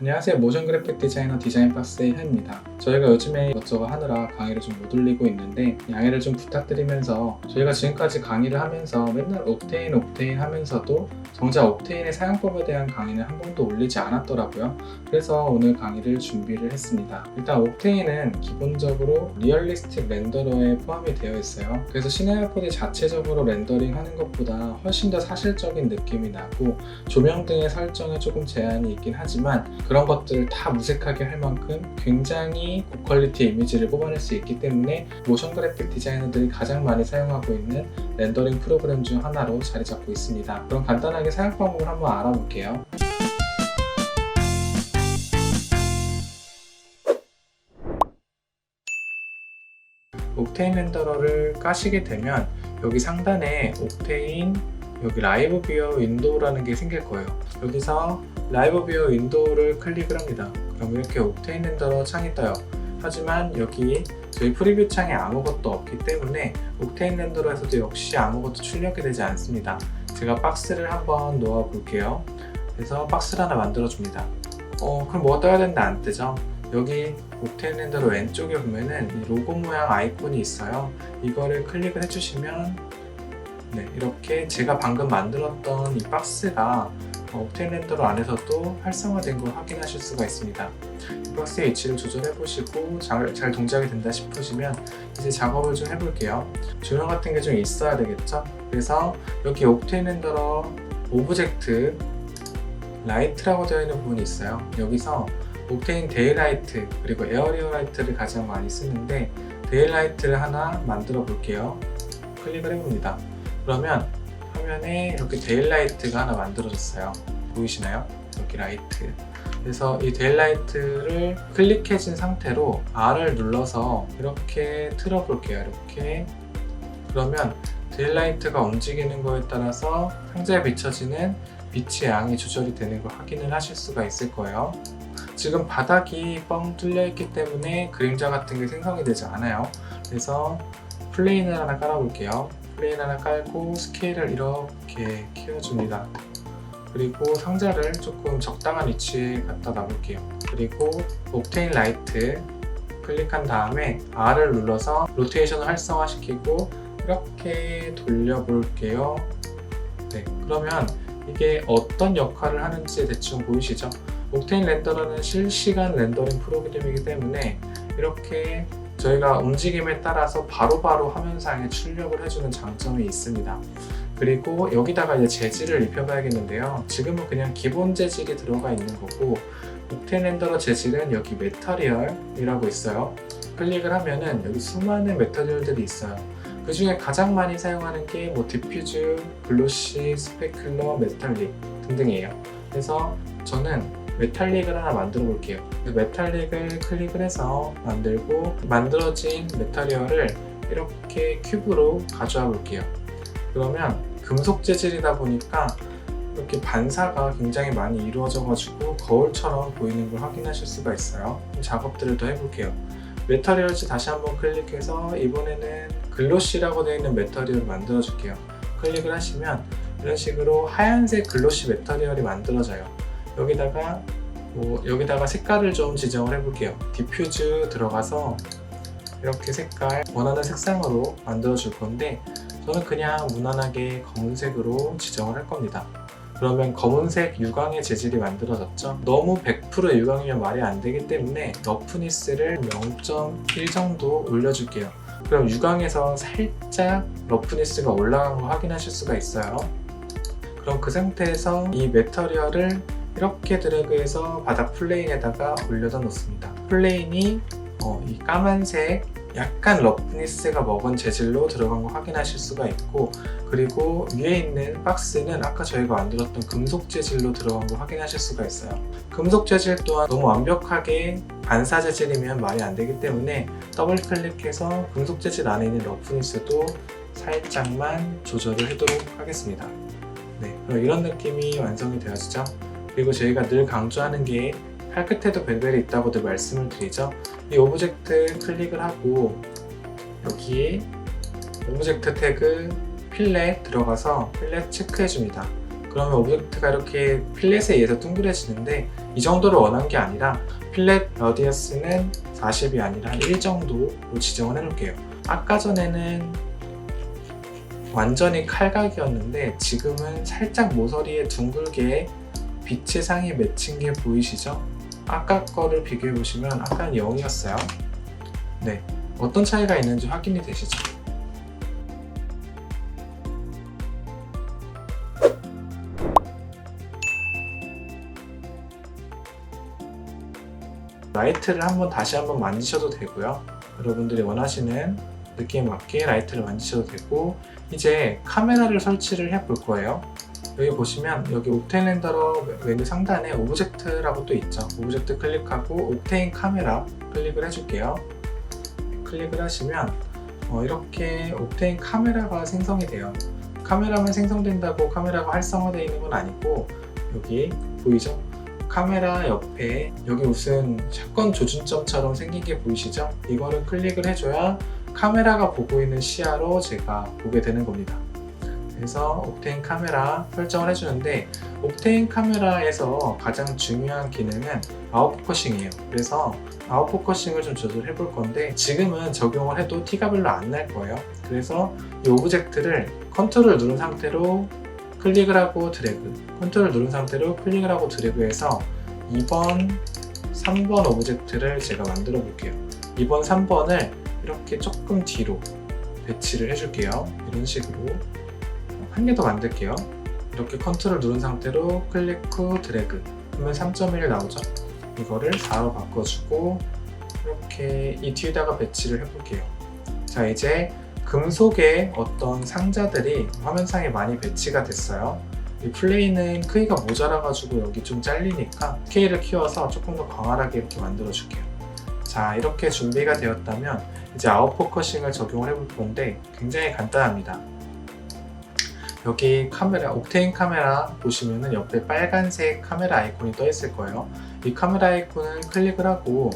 안녕하세요. 모션 그래픽 디자이너 디자인박스의 현입니다. 저희가 요즘에 이것저것 하느라 강의를 좀 못 올리고 있는데 양해를 좀 부탁드리면서, 저희가 지금까지 강의를 하면서 맨날 옥테인 하면서도 정작 옥테인의 사용법에 대한 강의는 한 번도 올리지 않았더라고요. 그래서 오늘 강의를 준비를 했습니다. 일단 옥테인은 기본적으로 리얼리스틱 렌더러에 포함이 되어 있어요. 그래서 시네마포드 자체적으로 렌더링 하는 것보다 훨씬 더 사실적인 느낌이 나고, 조명 등의 설정에 조금 제한이 있긴 하지만 그런 것들을 다 무색하게 할 만큼 굉장히 고퀄리티의 이미지를 뽑아낼 수 있기 때문에 모션 그래픽 디자이너들이 가장 많이 사용하고 있는 렌더링 프로그램 중 하나로 자리 잡고 있습니다. 그럼 간단하게 사용 방법을 한번 알아볼게요. 옥테인 렌더러를 까시게 되면 여기 상단에 옥테인, 여기 라이브 뷰어 윈도우라는 게 생길 거예요. 여기서 라이브 뷰어 윈도우를 클릭을 합니다. 그럼 이렇게 옥테인 렌더러 창이 떠요. 하지만 여기 저희 프리뷰 창에 아무것도 없기 때문에 옥테인 렌더러에서도 역시 아무것도 출력이 되지 않습니다. 제가 박스를 한번 놓아 볼게요. 그래서 박스를 하나 만들어 줍니다. 그럼 뭐가 떠야 되는데 안 뜨죠? 여기 옥테인 렌더러 왼쪽에 보면은 이 로고 모양 아이콘이 있어요. 이거를 클릭을 해주시면 이렇게 제가 방금 만들었던 이 박스가 옥테인 렌더러 안에서도 활성화된 걸 확인하실 수가 있습니다. 이 박스의 위치를 조절해 보시고 잘 동작이 된다 싶으시면 이제 작업을 좀 해볼게요. 조명 같은 게 좀 있어야 되겠죠? 그래서 여기 옥테인 렌더러 오브젝트 라이트라고 되어 있는 부분이 있어요. 여기서 옥테인 데일라이트 그리고 에어리어라이트를 가장 많이 쓰는데 데일라이트를 하나 만들어 볼게요. 클릭을 해봅니다. 그러면 화면에 이렇게 데일라이트가 하나 만들어졌어요. 보이시나요? 여기 라이트. 그래서 이 데일라이트를 클릭해진 상태로 R을 눌러서 이렇게 틀어 볼게요. 이렇게. 그러면 데일라이트가 움직이는 거에 따라서 상자에 비춰지는 빛의 양이 조절이 되는 걸 확인을 하실 수가 있을 거예요. 지금 바닥이 뻥 뚫려 있기 때문에 그림자 같은 게 생성이 되지 않아요. 그래서 플레인을 하나 깔아볼게요. 플레인 하나 깔고 스케일을 이렇게 키워줍니다. 그리고 상자를 조금 적당한 위치에 갖다 놔볼게요. 그리고 옥테인 라이트 클릭한 다음에 R을 눌러서 로테이션을 활성화시키고 이렇게 돌려볼게요. 그러면 이게 어떤 역할을 하는지 대충 보이시죠? 옥테인 렌더러는 실시간 렌더링 프로그램이기 때문에 이렇게 저희가 움직임에 따라서 바로바로 화면상에 출력을 해주는 장점이 있습니다. 그리고 여기다가 이제 재질을 입혀봐야겠는데요. 지금은 그냥 기본 재질이 들어가 있는 거고, 옥테인 렌더러 재질은 여기 메터리얼이라고 있어요. 클릭을 하면은 여기 수많은 메터리얼들이 있어요. 그 중에 가장 많이 사용하는 게 디퓨즈, 글로시, 스페큘러, 메탈릭 등등이에요. 그래서 저는 메탈릭을 하나 만들어 볼게요. 메탈릭을 클릭을 해서 만들고, 만들어진 메터리얼을 이렇게 큐브로 가져와 볼게요. 그러면 금속 재질이다 보니까 이렇게 반사가 굉장히 많이 이루어져 가지고 거울처럼 보이는 걸 확인하실 수가 있어요. 작업들을 더 해볼게요. 메터리얼즈 다시 한번 클릭해서 이번에는 글로시라고 되어 있는 메터리얼을 만들어 줄게요. 클릭을 하시면 이런 식으로 하얀색 글로시 메터리얼이 만들어져요. 여기다가 색깔을 좀 지정을 해볼게요. 디퓨즈 들어가서 이렇게 색깔 원하는 색상으로 만들어 줄 건데, 저는 그냥 무난하게 검은색으로 지정을 할 겁니다. 그러면 검은색 유광의 재질이 만들어졌죠? 너무 100% 유광이면 말이 안 되기 때문에 러프니스를 0.1 정도 올려줄게요. 그럼 유광에서 살짝 러프니스가 올라간 거 확인하실 수가 있어요. 그럼 그 상태에서 이 메터리얼을 이렇게 드래그해서 바닥 플레인에다가 올려다 놓습니다. 플레인이 이 까만색 약간 러프니스가 먹은 재질로 들어간 거 확인하실 수가 있고, 그리고 위에 있는 박스는 아까 저희가 만들었던 금속 재질로 들어간 거 확인하실 수가 있어요. 금속 재질 또한 너무 완벽하게 반사 재질이면 말이 안 되기 때문에 더블 클릭해서 금속 재질 안에 있는 러프니스도 살짝만 조절을 해도록 하겠습니다. 그럼 이런 느낌이 완성이 되어지죠. 그리고 저희가 늘 강조하는 게 팔끝에도 벨벨이 있다고도 말씀을 드리죠. 이 오브젝트 클릭을 하고 여기 오브젝트 태그 필렛 들어가서 필렛 체크해 줍니다. 그러면 오브젝트가 이렇게 필렛에 의해서 둥그레지는데, 이 정도를 원한 게 아니라 필렛 러디어스는 40이 아니라 1 정도로 지정을 해놓을게요. 아까 전에는 완전히 칼각이었는데 지금은 살짝 모서리에 둥글게 빛의 상이 맺힌 게 보이시죠? 아까 거를 비교해 보시면 아까는 0이었어요. 네, 어떤 차이가 있는지 확인이 되시죠? 라이트를 다시 한번 만지셔도 되고요. 여러분들이 원하시는 느낌에 맞게 라이트를 만지셔도 되고, 이제 카메라를 설치를 해 볼 거예요. 여기 보시면 여기 옥테인 렌더러 메뉴 상단에 오브젝트라고 또 있죠. 오브젝트 클릭하고 옥테인 카메라 클릭을 해줄게요. 클릭을 하시면 이렇게 옥테인 카메라가 생성이 돼요. 카메라만 생성된다고 카메라가 활성화되어 있는 건 아니고, 여기 보이죠? 카메라 옆에 여기 무슨 샷건 조준점처럼 생긴 게 보이시죠? 이거를 클릭을 해줘야 카메라가 보고 있는 시야로 제가 보게 되는 겁니다. 그래서 옥테인 카메라 설정을 해주는데, 옥테인 카메라에서 가장 중요한 기능은 아웃포커싱이에요. 그래서 아웃포커싱을 좀 조절해 볼 건데, 지금은 적용을 해도 티가 별로 안 날 거예요. 그래서 이 오브젝트를 컨트롤 누른 상태로 클릭을 하고 드래그, 컨트롤 누른 상태로 클릭을 하고 드래그해서 2번, 3번 오브젝트를 제가 만들어 볼게요. 2번, 3번을 이렇게 조금 뒤로 배치를 해줄게요. 이런 식으로 한 개 더 만들게요. 이렇게 컨트롤 누른 상태로 클릭 후 드래그 그러면 3.1 나오죠. 이거를 4로 바꿔주고 이렇게 이 뒤에다가 배치를 해볼게요. 자, 이제 금속의 어떤 상자들이 화면상에 많이 배치가 됐어요. 이 플레이는 크기가 모자라가지고 여기 좀 잘리니까 스케일을 키워서 조금 더 광활하게 이렇게 만들어 줄게요. 자, 이렇게 준비가 되었다면 이제 아웃포커싱을 적용을 해볼 건데 굉장히 간단합니다. 여기 카메라, 옥테인 카메라 보시면은 옆에 빨간색 카메라 아이콘이 떠 있을 거예요. 이 카메라 아이콘을 클릭을 하고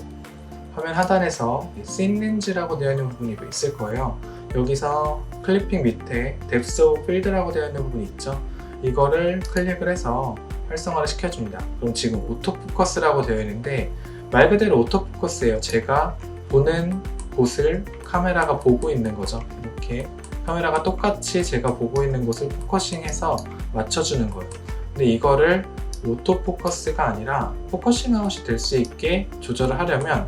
화면 하단에서 씬 렌즈라고 되어 있는 부분이 있을 거예요. 여기서 클리핑 밑에 뎁스 오브 필드라고 되어 있는 부분이 있죠. 이거를 클릭을 해서 활성화를 시켜줍니다. 그럼 지금 오토포커스라고 되어 있는데 말 그대로 오토포커스예요. 제가 보는 곳을 카메라가 보고 있는 거죠. 이렇게 카메라가 똑같이 제가 보고 있는 곳을 포커싱해서 맞춰주는 거예요. 근데 이거를 오토포커스가 아니라 포커싱 아웃이 될 수 있게 조절을 하려면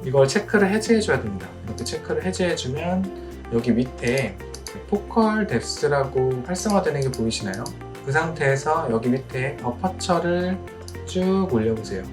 이걸 체크를 해제해줘야 됩니다. 이렇게 체크를 해제해주면 여기 밑에 포컬 뎁스라고 활성화되는 게 보이시나요? 그 상태에서 여기 밑에 어퍼처를 쭉 올려보세요.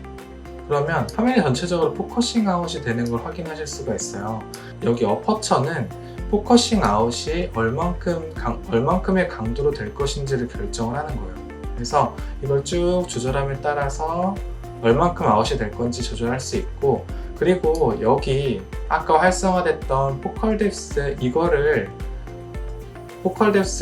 그러면 화면이 전체적으로 포커싱 아웃이 되는 걸 확인하실 수가 있어요. 여기 어퍼처는 포커싱 아웃이 얼만큼의 강도로 될 것인지를 결정을 하는 거예요. 그래서 이걸 쭉 조절함에 따라서 얼만큼 아웃이 될 건지 조절할 수 있고, 그리고 여기 아까 활성화됐던 포컬 뎁스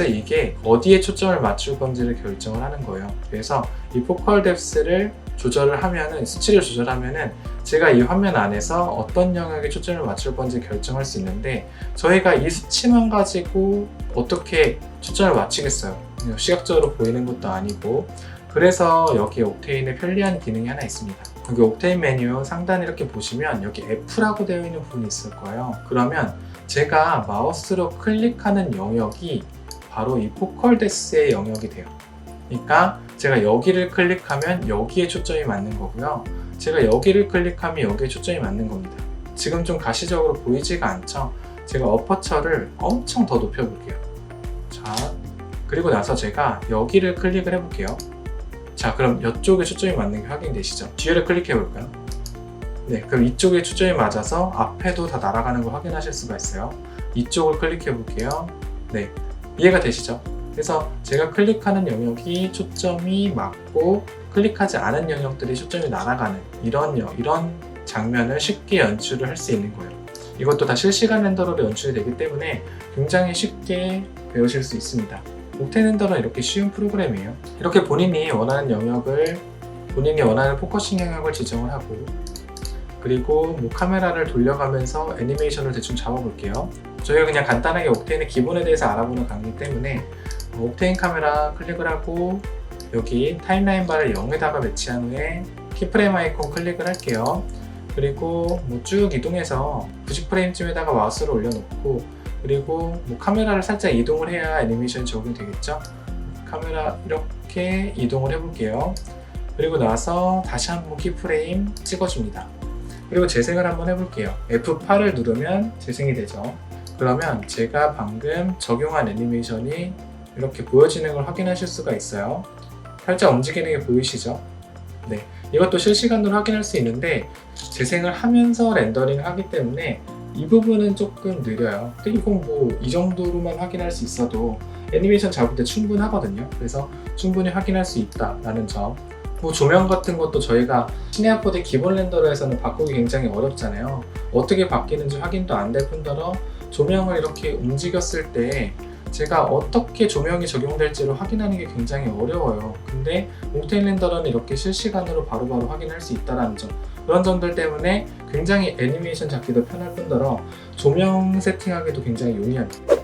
이게 어디에 초점을 맞출 건지를 결정을 하는 거예요. 그래서 이 포컬 뎁스를 조절을 하면은, 수치를 조절하면은 제가 이 화면 안에서 어떤 영역에 초점을 맞출 건지 결정할 수 있는데, 저희가 이 수치만 가지고 어떻게 초점을 맞추겠어요? 시각적으로 보이는 것도 아니고. 그래서 여기 옥테인에 편리한 기능이 하나 있습니다. 여기 옥테인 메뉴 상단에 이렇게 보시면 여기 F라고 되어 있는 부분이 있을 거예요. 그러면 제가 마우스로 클릭하는 영역이 바로 이 포컬 뎁스의 영역이 돼요. 그러니까 제가 여기를 클릭하면 여기에 초점이 맞는 거고요. 제가 여기를 클릭하면 여기에 초점이 맞는 겁니다. 지금 좀 가시적으로 보이지가 않죠? 제가 어퍼처를 엄청 더 높여볼게요. 자, 그리고 나서 제가 여기를 클릭을 해볼게요. 자, 그럼 이쪽에 초점이 맞는 게 확인되시죠? 뒤를 클릭해 볼까요? 네, 그럼 이쪽에 초점이 맞아서 앞에도 다 날아가는 걸 확인하실 수가 있어요. 이쪽을 클릭해 볼게요. 네, 이해가 되시죠? 그래서 제가 클릭하는 영역이 초점이 맞고 클릭하지 않은 영역들이 초점이 날아가는 이런 장면을 쉽게 연출을 할 수 있는 거예요. 이것도 다 실시간 렌더러로 연출이 되기 때문에 굉장히 쉽게 배우실 수 있습니다. 옥테인 렌더러는 이렇게 쉬운 프로그램이에요. 이렇게 본인이 원하는 영역을, 본인이 원하는 포커싱 영역을 지정을 하고, 그리고 카메라를 돌려가면서 애니메이션을 대충 잡아볼게요. 저희가 그냥 간단하게 옥테인의 기본에 대해서 알아보는 강의이기 때문에 옥테인 카메라 클릭을 하고 여기 타임라인 바를 0에다가 배치한 후에 키프레임 아이콘 클릭을 할게요. 그리고 쭉 이동해서 90프레임쯤에다가 마우스를 올려놓고, 그리고 카메라를 살짝 이동을 해야 애니메이션이 적용되겠죠. 카메라 이렇게 이동을 해볼게요. 그리고 나서 다시 한번 키프레임 찍어줍니다. 그리고 재생을 한번 해볼게요. F8을 누르면 재생이 되죠. 그러면 제가 방금 적용한 애니메이션이 이렇게 보여지는 걸 확인하실 수가 있어요. 살짝 움직이는 게 보이시죠? 네, 이것도 실시간으로 확인할 수 있는데 재생을 하면서 렌더링을 하기 때문에 이 부분은 조금 느려요. 근데 이건 이 정도로만 확인할 수 있어도 애니메이션 잡을 때 충분하거든요. 그래서 충분히 확인할 수 있다라는 점. 조명 같은 것도 저희가 시네아포드 기본 렌더러에서는 바꾸기 굉장히 어렵잖아요. 어떻게 바뀌는지 확인도 안 될 뿐더러 조명을 이렇게 움직였을 때 제가 어떻게 조명이 적용될지를 확인하는 게 굉장히 어려워요. 근데 옥테인 렌더러는 이렇게 실시간으로 바로바로 확인할 수 있다는 점, 그런 점들 때문에 굉장히 애니메이션 잡기도 편할 뿐더러 조명 세팅하기도 굉장히 용이합니다.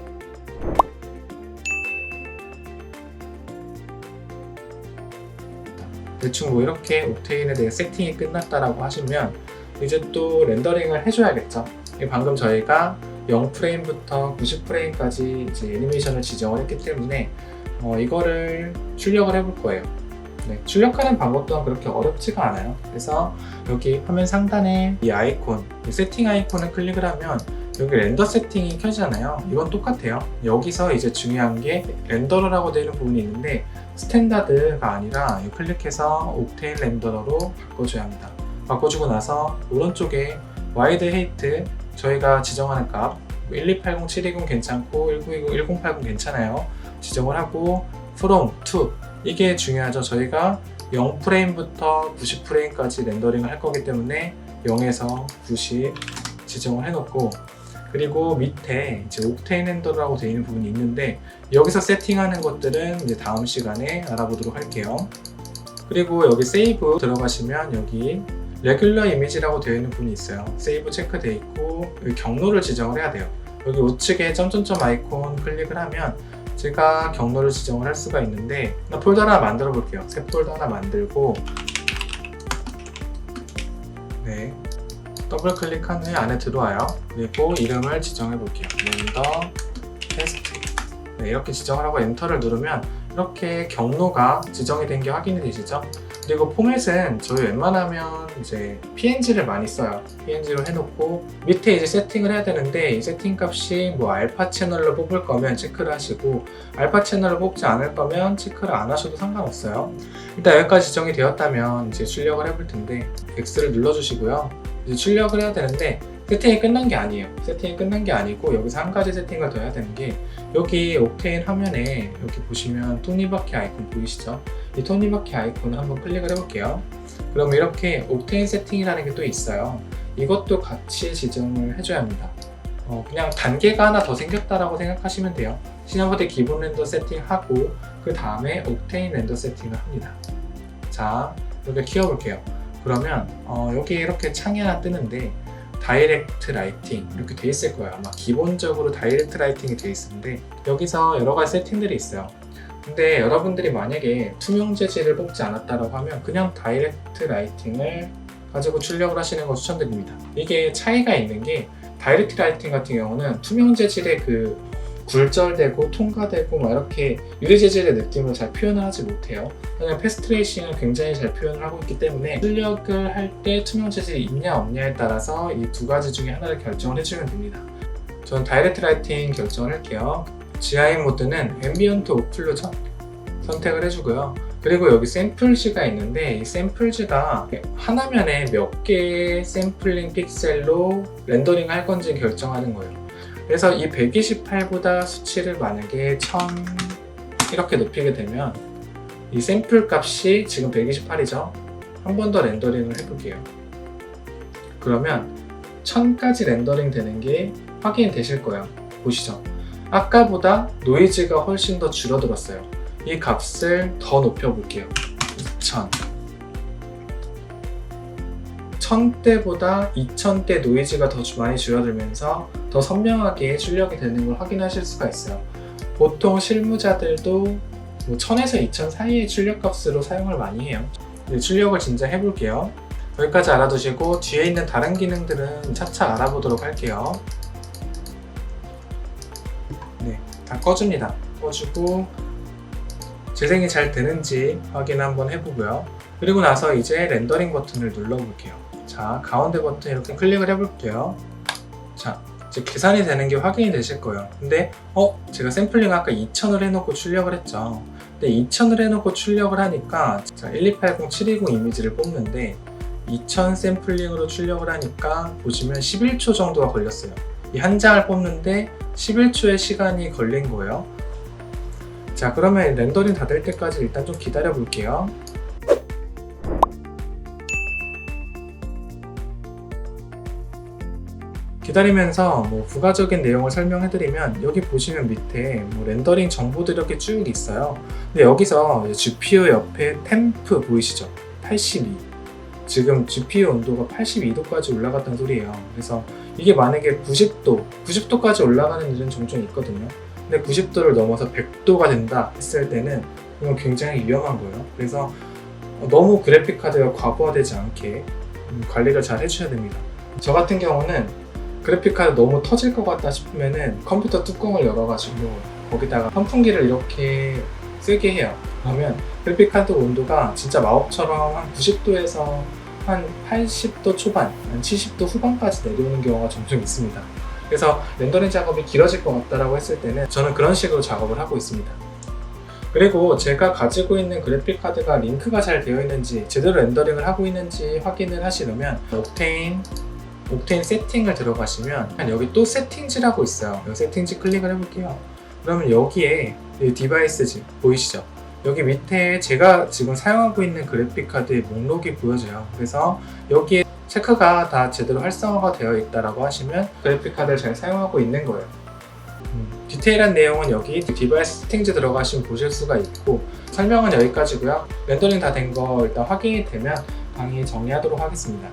대충 이렇게 옥테인에 대해 세팅이 끝났다라고 하시면 이제 또 렌더링을 해줘야겠죠. 방금 저희가 0프레임부터 90프레임까지 이제 애니메이션을 지정을 했기 때문에 이거를 출력을 해볼 거예요. 네, 출력하는 방법 또한 그렇게 어렵지가 않아요. 그래서 여기 화면 상단에 이 아이콘, 이 세팅 아이콘을 클릭을 하면 여기 렌더 세팅이 켜지잖아요. 이건 똑같아요. 여기서 이제 중요한 게 렌더러라고 되는 부분이 있는데 스탠다드가 아니라 클릭해서 옥테인 렌더러로 바꿔줘야 합니다. 바꿔주고 나서 오른쪽에 와이드 헤이트, 저희가 지정하는 값 1280, 720 괜찮고 1920, 1080 괜찮아요. 지정을 하고 from to, 이게 중요하죠. 저희가 0프레임부터 90프레임까지 렌더링을 할 거기 때문에 0에서 90 지정을 해놓고, 그리고 밑에 이제 옥테인 렌더라고 되어 있는 부분이 있는데 여기서 세팅하는 것들은 이제 다음 시간에 알아보도록 할게요. 그리고 여기 세이브 들어가시면 여기 레귤러 이미지라고 되어 있는 부분이 있어요. 세이브 체크되어 있고 여기 경로를 지정을 해야 돼요. 여기 우측에 점점점 아이콘 클릭을 하면 제가 경로를 지정을 할 수가 있는데 폴더 하나 만들어 볼게요. 새 폴더 하나 만들고, 네, 더블 클릭한 후에 안에 들어와요. 그리고 이름을 지정해 볼게요. 렌더 테스트. 네, 이렇게 지정을 하고 엔터를 누르면 이렇게 경로가 지정이 된 게 확인이 되시죠? 그리고 포맷은 저희 웬만하면 이제 PNG를 많이 써요. PNG로 해놓고 밑에 이제 세팅을 해야 되는데 이 세팅 값이 알파 채널로 뽑을 거면 체크를 하시고 알파 채널을 뽑지 않을 거면 체크를 안 하셔도 상관없어요. 일단 여기까지 지정이 되었다면 이제 출력을 해볼 텐데 X를 눌러주시고요. 이제 출력을 해야 되는데 세팅이 끝난 게 아니에요. 세팅이 끝난 게 아니고 여기서 한 가지 세팅을 더 해야 되는 게 여기 옥테인 화면에 여기 보시면 톱니바퀴 아이콘 보이시죠? 이 톱니바퀴 아이콘을 한번 클릭을 해볼게요. 그럼 이렇게 옥테인 세팅이라는 게 또 있어요. 이것도 같이 지정을 해줘야 합니다. 그냥 단계가 하나 더 생겼다라고 생각하시면 돼요. 시나모드 기본 렌더 세팅하고 그 다음에 옥테인 렌더 세팅을 합니다. 자, 이렇게 키워볼게요. 그러면 여기 이렇게 창이 하나 뜨는데 다이렉트 라이팅 이렇게 돼 있을 거예요. 아마 기본적으로 다이렉트 라이팅이 돼 있는데 여기서 여러 가지 세팅들이 있어요. 근데 여러분들이 만약에 투명 재질을 뽑지 않았다고 하면 그냥 다이렉트 라이팅을 가지고 출력을 하시는 거 추천드립니다. 이게 차이가 있는 게 다이렉트 라이팅 같은 경우는 투명 재질의 그 굴절되고 통과되고 이렇게 유리 재질의 느낌을 잘 표현을 하지 못해요. 그냥 패스트레이싱을 굉장히 잘 표현을 하고 있기 때문에 출력을 할 때 투명 재질이 있냐 없냐에 따라서 이 두 가지 중에 하나를 결정을 해주면 됩니다. 저는 다이렉트 라이팅 결정을 할게요. GI 모드는 앰비언트 오클루전 선택을 해주고요. 그리고 여기 샘플지가 있는데 이 샘플지가 하나면에 몇 개의 샘플링 픽셀로 렌더링 할 건지 결정하는 거예요. 그래서 이 128보다 수치를 만약에 1000 이렇게 높이게 되면 이 샘플 값이 지금 128이죠. 한 번 더 렌더링을 해볼게요. 그러면 1000까지 렌더링 되는 게 확인이 되실 거예요. 보시죠. 아까보다 노이즈가 훨씬 더 줄어들었어요. 이 값을 더 높여볼게요. 2000. 1000대보다 2000대 노이즈가 더 많이 줄어들면서 더 선명하게 출력이 되는 걸 확인하실 수가 있어요. 보통 실무자들도 1000에서 2000 사이의 출력 값으로 사용을 많이 해요. 이제 출력을 진짜 해볼게요. 여기까지 알아두시고 뒤에 있는 다른 기능들은 차차 알아보도록 할게요. 네, 다 꺼줍니다. 꺼주고 재생이 잘 되는지 확인 한번 해보고요. 그리고 나서 이제 렌더링 버튼을 눌러볼게요. 자, 가운데 버튼 이렇게 클릭을 해볼게요. 자, 이제 계산이 되는 게 확인이 되실 거예요. 근데 제가 샘플링 아까 2000을 해놓고 출력을 했죠. 근데 2000을 해놓고 출력을 하니까 자, 1280720 이미지를 뽑는데 2000 샘플링으로 출력을 하니까 보시면 11초 정도가 걸렸어요. 이 한 장을 뽑는데 11초의 시간이 걸린 거예요. 자, 그러면 렌더링 다 될 때까지 일단 좀 기다려 볼게요. 기다리면서 부가적인 내용을 설명해드리면 여기 보시면 밑에 렌더링 정보들이 이렇게 쭉 있어요. 근데 여기서 GPU 옆에 템프 보이시죠? 82. 지금 GPU 온도가 82도까지 올라갔다는 소리예요. 그래서 이게 만약에 90도까지 올라가는 일은 종종 있거든요. 근데 90도를 넘어서 100도가 된다 했을 때는 이건 굉장히 위험한 거예요. 그래서 너무 그래픽카드가 과부하되지 않게 관리를 잘 해주셔야 됩니다. 저 같은 경우는 그래픽카드 너무 터질 것 같다 싶으면은 컴퓨터 뚜껑을 열어가지고 거기다가 선풍기를 이렇게 쓰게 해요. 그러면 그래픽카드 온도가 진짜 마법처럼 한 90도에서 한 80도 초반, 한 70도 후반까지 내려오는 경우가 종종 있습니다. 그래서 렌더링 작업이 길어질 것 같다라고 했을 때는 저는 그런 식으로 작업을 하고 있습니다. 그리고 제가 가지고 있는 그래픽카드가 링크가 잘 되어 있는지 제대로 렌더링을 하고 있는지 확인을 하시려면 옥테인 세팅을 들어가시면 여기 또 세팅지라고 있어요. 여기 세팅지 클릭을 해볼게요. 그러면 여기에 디바이스지 보이시죠? 여기 밑에 제가 지금 사용하고 있는 그래픽카드의 목록이 보여져요. 그래서 여기에 체크가 다 제대로 활성화가 되어 있다고 하시면 그래픽카드를 잘 사용하고 있는 거예요. 디테일한 내용은 여기 디바이스 세팅지 들어가시면 보실 수가 있고 설명은 여기까지고요. 렌더링 다 된 거 일단 확인이 되면 강의 정리하도록 하겠습니다.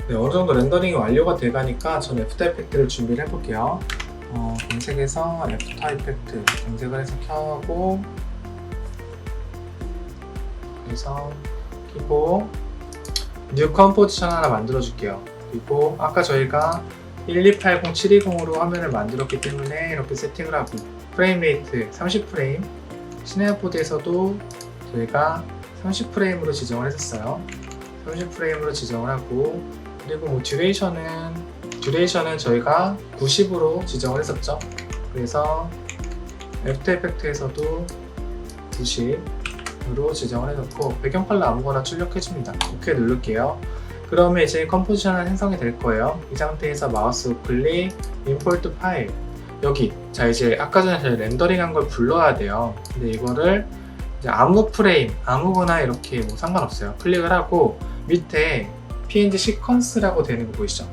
네, 어느 정도 렌더링이 완료가 돼가니까 전 애프터 이펙트를 준비를 해볼게요. 검색해서 애프터 이펙트 검색을 해서 켜고 그래서 키고 뉴 컴포지션 하나 만들어 줄게요. 그리고 아까 저희가 1280720으로 화면을 만들었기 때문에 이렇게 세팅을 하고 프레임 레이트 30프레임 시네어보드에서도 저희가 30프레임으로 지정을 했었어요. 30프레임으로 지정을 하고 그리고 듀레이션은 저희가 90으로 지정을 했었죠. 그래서 애프터 이펙트에서도 90으로 지정을 해놓고 배경 컬러 아무거나 출력해줍니다. 오케이 누를게요. 그러면 이제 컴포지션은 생성이 될 거예요. 이 상태에서 마우스 우클릭, 임포트 파일 여기 자 이제 아까 전에 저희 렌더링한 걸 불러야 돼요. 근데 이거를 이제 아무 프레임 아무거나 이렇게 상관없어요. 클릭을 하고 밑에 PNG 시퀀스라고 되는 거 보이시죠?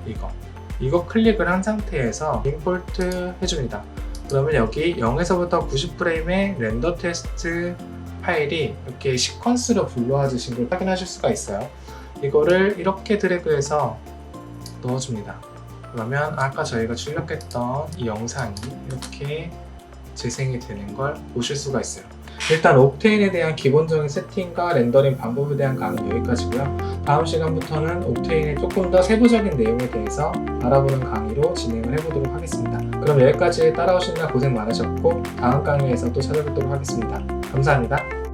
이거 클릭을 한 상태에서 임포트 해줍니다. 그러면 여기 0에서부터 90프레임의 렌더 테스트 파일이 이렇게 시퀀스로 불러와주신 걸 확인하실 수가 있어요. 이거를 이렇게 드래그해서 넣어줍니다. 그러면 아까 저희가 출력했던 이 영상이 이렇게 재생이 되는 걸 보실 수가 있어요. 일단 옥테인에 대한 기본적인 세팅과 렌더링 방법에 대한 강의 여기까지고요. 다음 시간부터는 옥테인의 조금 더 세부적인 내용에 대해서 알아보는 강의로 진행을 해보도록 하겠습니다. 그럼 여기까지 따라오시느라 고생 많으셨고 다음 강의에서 또 찾아뵙도록 하겠습니다. 감사합니다.